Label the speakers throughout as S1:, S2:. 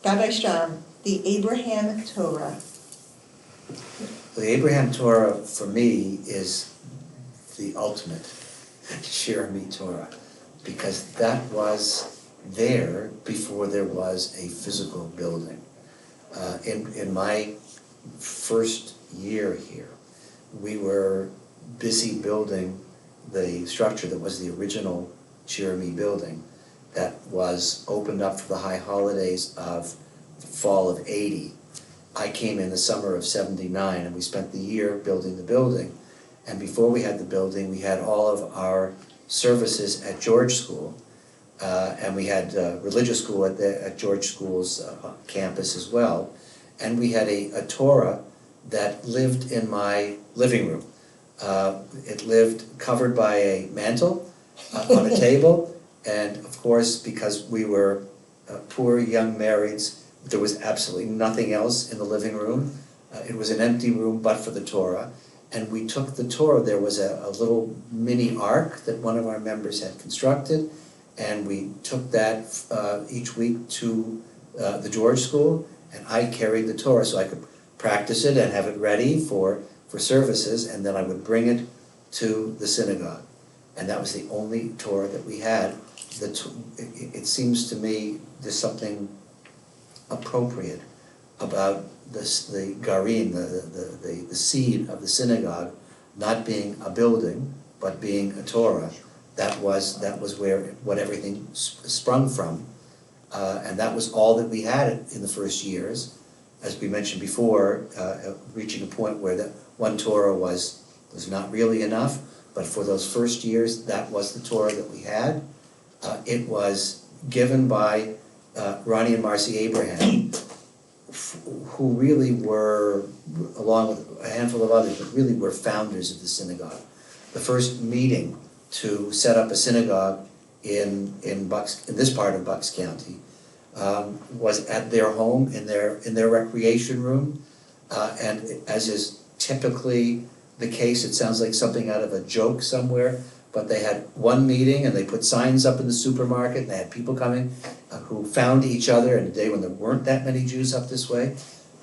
S1: Rabbi Strom, the Abraham Torah.
S2: The Abraham Torah, for me, is the ultimate Shirami Torah, because that was there before there was a physical building. In my first year here, we were busy building the structure that was the original Shirami building that was opened up for the high holidays of the fall of '80. I came in the summer of '79, and we spent the year building the building. And before we had the building, we had all of our services at George School, and we had religious school at George School's campus as well. And we had a Torah that lived in my living room. It lived covered by a mantle on a table, and of course, because we were poor young marrieds, there was absolutely nothing else in the living room. It was an empty room but for the Torah. And we took the Torah. There was a little mini ark that one of our members had constructed, and we took that each week to the George School, and I carried the Torah so I could practice it and have it ready for services, and then I would bring it to the synagogue. And that was the only Torah that we had. It seems to me there's something appropriate about the garim, the seed of the synagogue, not being a building but being a Torah. That was what everything sprung from, and that was all that we had in the first years. As we mentioned before, reaching a point where that one Torah was not really enough, but for those first years, that was the Torah that we had. It was given by Ronnie and Marcy Abraham, who really were, along with a handful of others, but really were founders of the synagogue. The first meeting to set up a synagogue in this part of Bucks County was at their home, in their recreation room, and as is typically the case, it sounds like something out of a joke somewhere, but they had one meeting and they put signs up in the supermarket, and they had people coming who found each other in a day when there weren't that many Jews up this way.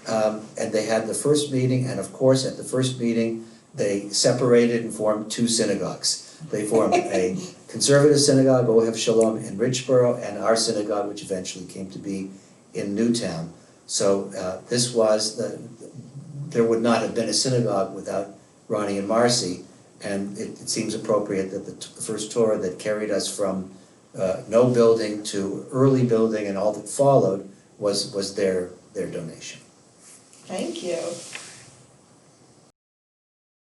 S2: And they had the first meeting, and of course at the first meeting they separated and formed two synagogues. They formed a conservative synagogue, Ohev Shalom, in Richboro, and our synagogue, which eventually came to be in Newtown. So there would not have been a synagogue without Ronnie and Marcy, and it seems appropriate that the first Torah that carried us from no building to early building and all that followed was their donation.
S1: Thank you.